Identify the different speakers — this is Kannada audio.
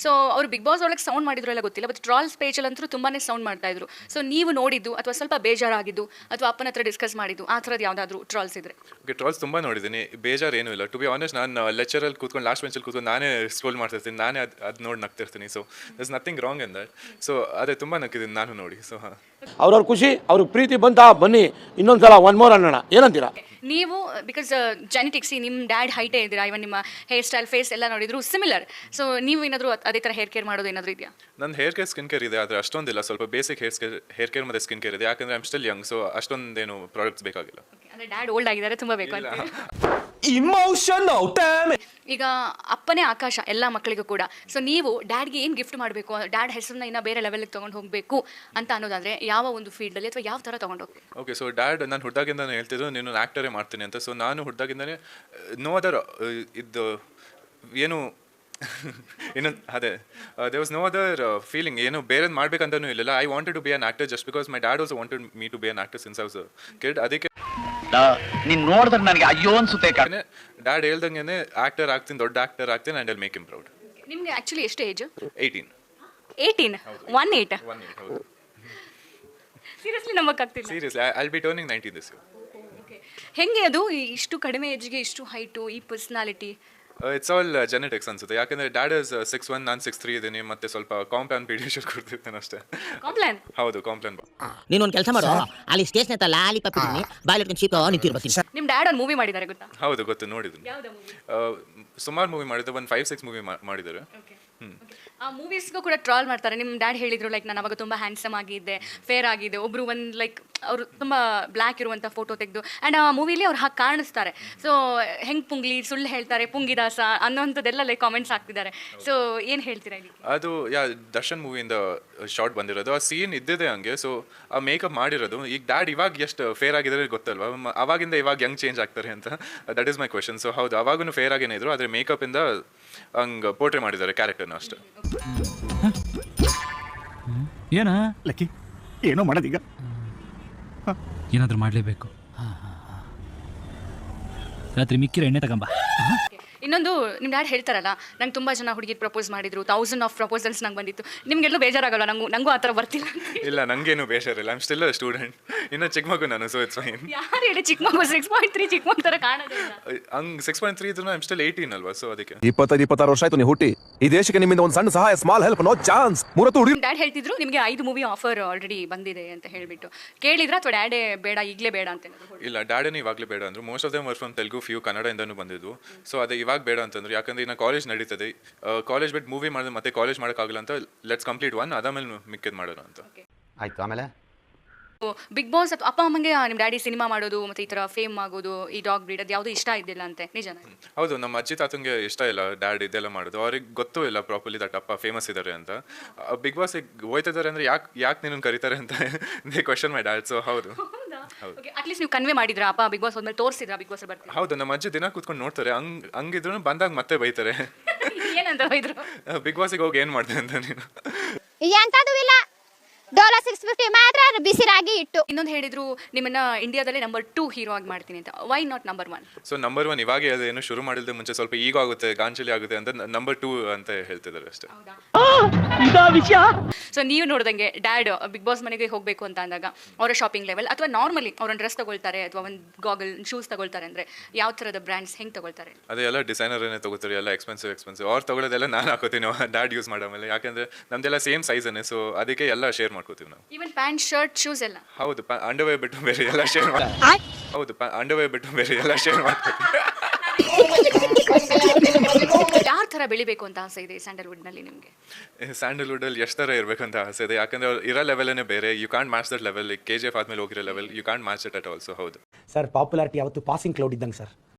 Speaker 1: ಸೊ ಅವರು ಬಿಗ್ ಬಾಸ್ ಒಳಗೆ ಸೌಂಡ್ ಮಾಡಿದ್ರು ಎಲ್ಲ ಗೊತ್ತಿಲ್ಲ, ಬಟ್ ಟ್ರಾಲ್ಸ್ ಪೇಜಲ್ಲಂತೂ ತುಂಬಾ ಸೌಂಡ್ ಮಾಡ್ತಾ ಇದ್ರು. ಸೊ ನೀವು ನೋಡಿದ್ದು ಅಥವಾ ಸ್ವಲ್ಪ ಬೇಜಾರಾಗಿದ್ದು ಅಥವಾ ಅಪ್ಪನ ಹತ್ರ ಡಿಸ್ಕಸ್ ಮಾಡಿದ್ದು ಆ ಥರದ್ದು ಯಾವುದಾದ್ರೂ ಟ್ರಾಲ್ಸ್ ಇದ್ರೆ?
Speaker 2: ಓಕೆ, ಟ್ರಾಲ್ಸ್ ತುಂಬ ನೋಡಿದ್ದೀನಿ, ಬೇಜಾರು ಏನೂ ಇಲ್ಲ. ಟು ಬಿ ಆನೆಸ್ಟ್, ನಾನು ಲೆಕ್ಚರಲ್ಲಿ ಕೂತ್ಕೊಂಡು ಲಾಸ್ಟ್ ಬೆಂಚಲ್ಲಿ ಕೂತ್ಕೊಂಡು ನಾನೇ ಸ್ಕ್ರೋಲ್ ಮಾಡ್ತಿರ್ತೀನಿ, ನಾನೇ ಅದು ನೋಡಿ ನಗ್ತಿರ್ತೀನಿ. So there's nothing wrong in that. So ಅದೇ ತುಂಬ ನಕ್ಕಿದ್ದೀನಿ ನಾನು ನೋಡಿ. ಸೊ ಹಾಂ,
Speaker 3: ಅವ್ರವ್ರ ಖುಷಿ, ಅವ್ರಿಗೆ ಪ್ರೀತಿ ಬಂತಾ ಬನ್ನಿ, ಇನ್ನೊಂದ್ಸಲ ಒನ್ ಮೋರ್ ಅನ್ನೋಣ, ಏನಂತೀರಾ?
Speaker 1: ನೀವು ಬಿಕಾಸ್ ಜೆನೆಟಿಕ್ಸ್, ನಿಮ್ಮ ಡ್ಯಾಡ್ ಹೈಟೇ ಇದ್ದೀರಾ, ಇವನ್ ನಿಮ್ಮ ಹೇರ್ ಸ್ಟೈಲ್ ಫೇಸ್ ಎಲ್ಲ ನೋಡಿದ್ರು ಸಿಮಿಲರ್. ಸೊ ನೀವು ಏನಾದರೂ ಅದೇ ಥರ ಹೇರ್ ಕೇರ್ ಮಾಡೋದು ಏನಾದರೂ ಇದೆಯಾ?
Speaker 2: ನನ್ನ ಹೇರ್ ಕೇರ್ ಸ್ಕಿನ್ ಕೇರ್ ಇದೆ, ಆದರೆ ಅಷ್ಟೊಂದಿಲ್ಲ. ಸ್ವಲ್ಪ ಬೇಸಿಕ್ ಹೇರ್ ಕೇರ್ ಮತ್ತು ಸ್ಕಿನ್ ಕೇರ್ ಇದೆ, ಯಾಕಂದರೆ I am still young. So ಅಷ್ಟೊಂದೇನು ಪ್ರಾಡಕ್ಟ್ಸ್ ಬೇಕಾಗಿಲ್ಲ.
Speaker 1: ಅಂದರೆ ಡ್ಯಾಡ್ ಓಲ್ಡ್ ಆಗಿದ್ದಾರೆ, ತುಂಬ ಬೇಕು ಅಂತ.
Speaker 4: Emotional damn.
Speaker 1: ಈಗ ಅಪ್ಪನೇ ಆಕಾಶ ಎಲ್ಲ ಮಕ್ಕಳಿಗೂ ಕೂಡ. ಸೊ ನೀವು ಡ್ಯಾಡ್ಗೆ ಏನು ಗಿಫ್ಟ್ ಮಾಡಬೇಕು, ಡ್ಯಾಡ್ ಹೆಸರನ್ನ ಇನ್ನೂ ಬೇರೆ ಲೆವೆಲ್ಗೆ ತೊಗೊಂಡು ಹೋಗಬೇಕು ಅಂತ ಅನ್ನೋದಾದರೆ ಯಾವ ಒಂದು ಫೀಲ್ಡಲ್ಲಿ ಅಥವಾ ಯಾವ ಥರ ತೊಗೊಂಡು ಹೋಗ್ಬೇಕು?
Speaker 2: ಓಕೆ, ಸೊ ಡ್ಯಾಡ್ ನಾನು ಹುಟ್ಟಾಗಿಂದಾನೆ ಹೇಳ್ತಿದ್ರು ನೀನು ಆ್ಯಕ್ಟರೇ ಮಾಡ್ತೀನಿ ಅಂತ. ಸೊ ನಾನು ಹುಟ್ಟಾಗಿಂದಾನೆ ನೋ ಅದರ್ ಇದು ಏನು ಇನ್ನು ಅದೇ there was no other feeling, ಏನು ಬೇರೆ ಮಾಡ್ಬೇಕಂತನೂ ಇರಲಿಲ್ಲ. I wanted to be an actor just because my dad also wanted me to be an actor since I was kid. ಅದಕ್ಕೆ
Speaker 4: ನೀನ್ ನೋಡಿದ್ರೆ ನನಗೆ ಅಯ್ಯೋ ಅನ್ಸುತ್ತೆ.
Speaker 2: ಡ್ಯಾಡ್ ಹೇಳ್ದಂಗೆ ಆಕ್ಟರ್ ಆಗ್ತೀನಿ, ದೊಡ್ಡ ಆಕ್ಟರ್ ಆಗ್ತೀನಿ, and I'll make him proud.
Speaker 1: ನಿಮಗೆ ಆ್ಯಕ್ಚುಲಿ ಎಷ್ಟು ಏಜ್?
Speaker 2: 18.
Speaker 1: 18? 18?
Speaker 2: ಹೌದು.
Speaker 1: ಸೀರಿಯಸ್ಲಿ ನಂಬಕ್ಕಾಗ್ತಿಲ್ಲ.
Speaker 2: Seriously, I will be turning 19 this year.
Speaker 1: ಹೆಂಗೆ ಅದು ಇಷ್ಟು ಕಡಿಮೆ ಏಜ್ಗೆ ಇಷ್ಟು ಹೈಟು, ಈ ಪರ್ಸ್ನಾಲಿಟಿ?
Speaker 2: ಇಟ್ಸ್ ಆಲ್ ಜೆನೆಟಿಕ್ಸ್ ಅನ್ಸುತ್ತೆ, ಯಾಕಂದರೆ ಡ್ಯಾಡ್ ಇಸ್ 6'1", ನಾನು 6'3" ಇದ್ದೀನಿ, ಮತ್ತು ಸ್ವಲ್ಪ ಕಾಂಪ್ಲಾನ್ ಪೀಡಿಯೇಷನ್ ಕೊಡ್ತಿರ್ತೇನೆ ಅಷ್ಟೇ.
Speaker 1: ಕಾಂಪ್ಲಾನ್?
Speaker 2: ಹೌದು, ಕಾಂಪ್ಲಾನ್.
Speaker 5: ನೀನೊಂದು ಕೆಲಸ ಮಾಡು, ಅಲ್ಲಿ ಸ್ಟೇಷನ್ ಹತ್ರ ಲಾಲಿಪಾಪ್ ಇದ್ದೀನಿ, ಬಾಯಲ್ಲಿ ಇಟ್ಕೊಂಡು ಚೀಪ ನಿಂತಿರ್ತೀನಿ.
Speaker 1: ನಿಮ್ಮ ಡ್ಯಾಡ್ ಒಂದು ಮೂವಿ ಮಾಡಿದ್ದಾರೆ ಗೊತ್ತಾ?
Speaker 2: ಹೌದು, ಗೊತ್ತು, ನೋಡಿದ್ರು.
Speaker 1: ಯಾವ್ದು ಮೂವಿ?
Speaker 2: ಸುಮಾರು ಮೂವಿ ಮಾಡಿದ್ರು, ಒಂದು 5-6 ಮೂವಿ ಮಾಡಿದ್ದಾರೆ.
Speaker 1: ಆ ಮೂವೀಸ್ಗೂ ಕೂಡ ಟ್ರಾಲ್ ಮಾಡ್ತಾರೆ. ನಿಮ್ಮ ಡ್ಯಾಡ್ ಹೇಳಿದ್ರು ಲೈಕ್ ನಾನು ಅವಾಗ ತುಂಬ ಹ್ಯಾಂಡ್ಸಮ್ ಆಗಿದ್ದೆ, ಫೇರ್ ಆಗಿದೆ, ಒಬ್ರು ಒಂದು ಲೈಕ್ ಅವರು ತುಂಬ ಬ್ಲ್ಯಾಕ್ ಇರುವಂಥ ಫೋಟೋ ತೆಗೆದು, ಆ್ಯಂಡ್ ಆ ಮೂವಿಲಿ ಅವ್ರು ಹಾಗೆ ಕಾಣಿಸ್ತಾರೆ. ಸೊ ಹೆಂಗೆ ಪುಂಗ್ಲಿ, ಸುಳ್ಳು ಹೇಳ್ತಾರೆ, ಪುಂಗಿದಾಸ ಅನ್ನೋಂಥದ್ದೆಲ್ಲ ಲೈಕ್ ಕಾಮೆಂಟ್ಸ್ ಹಾಕ್ತಿದ್ದಾರೆ. ಸೊ ಏನು ಹೇಳ್ತೀರಾ ಇದಕ್ಕೆ?
Speaker 2: ಅದು ದರ್ಶನ್ ಮೂವಿಯಿಂದ ಶಾರ್ಟ್ ಬಂದಿರೋದು, ಆ ಸೀನ್ ಇದ್ದಿದೆ ಹಂಗೆ. ಸೊ ಆ ಮೇಕಪ್ ಮಾಡಿರೋದು. ಈಗ ಡ್ಯಾಡ್ ಇವಾಗ ಎಷ್ಟು ಫೇರ್ ಆಗಿದ್ದಾರೆ ಗೊತ್ತಲ್ವಾ, ಅವಾಗಿಂದ ಇವಾಗ ಹೆಂಗೆ ಚೇಂಜ್ ಆಗ್ತಾರೆ ಅಂತ, that is my question. So ಹೌದು, ಅವಾಗೂ ಫೇರ್ ಆಗೇನೆ ಇದ್ರು, ಆದರೆ ಮೇಕಪಿಂದ ಹಂಗೆ ಪೋರ್ಟ್ರೇ ಮಾಡಿದ್ದಾರೆ ಕ್ಯಾರೆಕ್ಟರ್ನ ಅಷ್ಟೇ.
Speaker 6: ಏನ
Speaker 4: ಲಕ್ಕಿ ಏನೋ ಮಾಡೋದೀಗ,
Speaker 6: ಏನಾದರೂ ಮಾಡಲೇಬೇಕು. ರಾತ್ರಿ ಮಿಕ್ಕಿರ ಎಣ್ಣೆ ತಗೊಂಬ.
Speaker 1: ಇನ್ನೊಂದು, ನಿಮ್ಮ ಡ್ಯಾಡ್ ಹೇಳ್ತಾರಲ್ಲ ನಂಗೆ ತುಂಬ ಜನ ಹುಡುಗಿರು ಪ್ರಪೋಸ್ ಮಾಡಿದ್ರು, 1000 ಆಫ್ ಪ್ರಪೋಸಲ್ಸ್ ನಂಗೆ ಬಂದಿತ್ತು. ನಿಮಗೆಲ್ಲೂ ಬೇಜಾರಾಗಲ್ಲ? ನಂಗೂ ಆ ಥರ ಬರ್ತಿಲ್ಲ?
Speaker 2: ಇಲ್ಲ, ನನಗೇನು ಬೇಜಾರಿಲ್ಲ. I am still a student, ಇನ್ನೂ ಚಿಕ್ಕ ಮಗು ನಾನು. So it's fine.
Speaker 1: ಯಾರು ಹೇಳಿ ಚಿಕ್ಕ ಮಗು? 6.3 ಚಿಕ್ಕ ಮಗು ಥರ ಕಾಣೋದಿಲ್ಲ.
Speaker 2: ಹಂಗೆ 6.3 ಇದ್ರು ಐ ಆಮ್ ಸ್ಟಿಲ್ 18 ಅಲ್ವಾ, ಸೊ ಅದಕ್ಕೆ.
Speaker 7: 25-26 ವರ್ಷ ಆಯ್ತು ನೀವು ಹುಟ್ಟಿ. ಈ ದೇಶಕ್ಕೆ ನಿಮ್ಮಿಂದ ಒಂದು ಸಣ್ಣ ಸಹಾಯ, small help, no chance.
Speaker 1: Dad ಹೇಳ್ತಿದ್ರು ನಿಮಗೆ 5 ಮೂವಿ ಆಫರ್ ಆಲ್ರೆಡಿ ಬಂದಿದೆ ಅಂತ ಹೇಳಿಬಿಟ್ಟು. ಕೇಳಿದ್ರ ಅಥವಾ ಡ್ಯಾಡೇ ಬೇಡ, ಈಗಲೇ ಬೇಡ ಅಂತ?
Speaker 2: ಇಲ್ಲ, ಡ್ಯಾಡೇನೇ ಇವಾಗಲೇ ಬೇಡ ಅಂದರು. Most of them were from Telugu, few ಕನ್ನಡದಿಂದನೂ ಬಂದಿದ್ವು. ಸೊ ಅದೇ ಇವಾಗ ಬೇಡ ಅಂತಂದ್ರು, ಯಾಕಂದ್ರೆ ಇನ್ನು ಕಾಲೇಜ್ ನಡೀತದೆ. ಕಾಲೇಜ್ ಬಿಟ್ಟು ಮೂವಿ ಮಾಡಿದ್ರೆ ಮತ್ತೆ ಕಾಲೇಜ್ ಮಾಡೋಕ್ಕಾಗಲ್ಲ ಅಂತ, ಲೆಟ್ಸ್ ಕಂಪ್ಲೀಟ್ ಒನ್, ಅದಾದ್ಮೇಲೆ ಮಿಕ್ಕಿದ್ ಮಾಡೋಣ ಅಂತ.
Speaker 7: ಆಯ್ತು, ಆಮೇಲೆ
Speaker 1: ಬಿಗ್ ಬಾಸ್ ಅಥವಾ ಅಪ್ಪ ಅಮ್ಮಂಗೆ ನಿಮ್ಮ ಡ್ಯಾಡಿ ಸಿನಿಮಾ ಮಾಡೋದು ಮತ್ತು ಈ ಥರ ಫೇಮ್ ಆಗೋದು, ಈ ಡಾಗ್ ಬ್ರೀಡ್, ಅದು ಯಾವುದೂ ಇಷ್ಟ ಇದ್ದಿಲ್ಲ ಅಂತೆ, ನಿಜನಾ?
Speaker 2: ಹೌದು, ನಮ್ಮ ಅಜ್ಜಿ ತಾತಂಗೆ ಇಷ್ಟ ಇಲ್ಲ ಡ್ಯಾಡ್ ಇದೆಲ್ಲ ಮಾಡೋದು. ಅವ್ರಿಗೆ ಗೊತ್ತೂ ಇಲ್ಲ ಪ್ರಾಪರ್ಲಿ ದಟ್ ಅಪ್ಪ ಫೇಮಸ್ ಇದ್ದಾರೆ ಅಂತ. ಬಿಗ್ ಬಾಸಿಗೆ ಹೋಯ್ತಿದ್ದಾರೆ ಅಂದರೆ ಯಾಕೆ ನಿನ್ನನ್ನು ಕರೀತಾರೆ ಅಂತ they question my dad. So ಹೌದು.
Speaker 1: ಅಟ್ಲೀಸ್ಟ್ ನೀವು ಕನ್ವೆ ಮಾಡಿದ್ರಾ ಅಪ್ಪ ಬಿಗ್ ಬಾಸ್ ಹೋದ್ಮೇಲೆ, ತೋರಿಸಿದ್ರಾ ಬಿಗ್ ಬಾಸ್ ಬರ್ತೀವಿ?
Speaker 2: ಹೌದು, ನಮ್ಮ ಅಜ್ಜಿ ದಿನ ಕೂತ್ಕೊಂಡು ನೋಡ್ತಾರೆ, ಹಂಗಿದ್ರು ಬಂದಾಗ ಮತ್ತೆ ಬೈತಾರೆ.
Speaker 1: ಏನಂತ ಬೈದ್ರು?
Speaker 2: ಬಿಗ್ ಬಾಸಿಗೆ ಹೋಗಿ ಏನು ಮಾಡಿದೆ ಅಂತ ನೀನು.
Speaker 8: ಎಂತದೂ ಇಲ್ಲ, ಡೋಲೋ 650 ಮಾತ್ರ ಬಿಸಿರಾಗಿ ಇಟ್ಟು.
Speaker 1: ಇನ್ನೊಂದು ಹೇಳಿದ್ರು ನಿಮ್ಮನ್ನ ಇಂಡಿಯಾದಲ್ಲೇ ನಂಬರ್ 2 ಹೀರೋ ಆಗಿ ಮಾಡ್ತೀನಿ ಅಂತ. Why not number 1?
Speaker 2: So number 1 ಇವಾಗ ಏನು ಶುರು ಮಾಡಿಲ್ದೆ ಮುಂಚೆ ಸ್ವಲ್ಪ ಈಗ ಆಗುತ್ತೆ, ಗಾಂಚಲಿ ಆಗುತ್ತೆ ಅಂತ ನಂಬರ್ 2 ಅಂತ ಹೇಳ್ತಿದ್ದಾರೆ ಅಷ್ಟೇ.
Speaker 1: ಸೊ ನೀವು ನೋಡ್ದಂಗೆ ಡ್ಯಾಡ್ ಬಿಗ್ ಬಾಸ್ ಮನೆಗೆ ಹೋಗಬೇಕು ಅಂತ ಅಂದಾಗ ಅವರ ಶಾಪಿಂಗ್ ಲೆವೆಲ್ ಅಥವಾ ನಾರ್ಮಲಿ ಅವ್ರನ್ನ ಡ್ರೆಸ್ ತಗೊಳ್ತಾರೆ ಅಥವಾ ಒಂದು ಗಾಗಲ್, ಶೂಸ್ ತಗೊಳ್ತಾರೆ ಅಂದರೆ ಯಾವ ಥರದ ಬ್ರ್ಯಾಂಡ್ಸ್ ಹೆಂಗೆ ತಗೊಳ್ತಾರೆ?
Speaker 2: ಅದೆಲ್ಲ ಡಿಸೈನರೇ ತಗೋತಾರೆ, ಎಲ್ಲ ಎಕ್ಸ್ಪೆನ್ಸಿವ್. ಅವ್ರು ತಗೊಳ್ಳೋದೆಲ್ಲ ನಾನು ಹಾಕೋತೀನಿ ಡ್ಯಾಡ್ ಯೂಸ್ ಮಾಡೋ ಮೇಲೆ, ಯಾಕಂದ್ರೆ ನಮ್ದೆಲ್ಲ ಸೇಮ್ ಸೈಜನ್ನೇ. ಸೊ ಅದಕ್ಕೆ ಎಲ್ಲ ಶೇರ್ ಮಾಡ್ಕೋತೀವಿ ನಾವು.
Speaker 1: ಈವನ್ ಪ್ಯಾಂಟ್, ಶರ್ಟ್, ಶೂಸ್ ಎಲ್ಲ?
Speaker 2: ಹೌದು, ಅಂಡರ್ವೇರ್ ಬಿಟ್ಟು ಬೇರೆ ಎಲ್ಲ ಶೇರ್ ಹೌದು, ಅಂಡರ್ವೇರ್ ಬಿಟ್ಟು ಬೇರೆ ಎಲ್ಲ ಶೇರ್ ಮಾಡ್ಕೋತೀವಿ.
Speaker 1: ಯಾವ ಥರ ಬೆಳಿಬೇಕು ಅಂತ ಆಸೆ ಇದೆ ಸ್ಯಾಂಡಲ್ವುಡ್ನಲ್ಲಿ ನಿಮಗೆ?
Speaker 2: ಸ್ಯಾಂಡಲ್ವುಡಲ್ಲಿ ಎಷ್ಟು ಥರ ಇರಬೇಕಂತ ಆಸೆ ಇದೆ, ಯಾಕಂದ್ರೆ ಅವ್ರು ಇರೋ ಲೆವೆಲೇ ಬೇರೆ. You can't match that level. KGF ಆದ್ಮೇಲೆ ಹೋಗಿರೋ level you can't match it at also. ಹೌದು
Speaker 3: ಸರ್, ಪಾಪ್ಯುಲಾರಿಟಿ ಯಾವತ್ತು ಪಾಸಿಂಗ್ ಕ್ಲೌಡ್ ಇದ್ದಂಗೆ ಸರ್.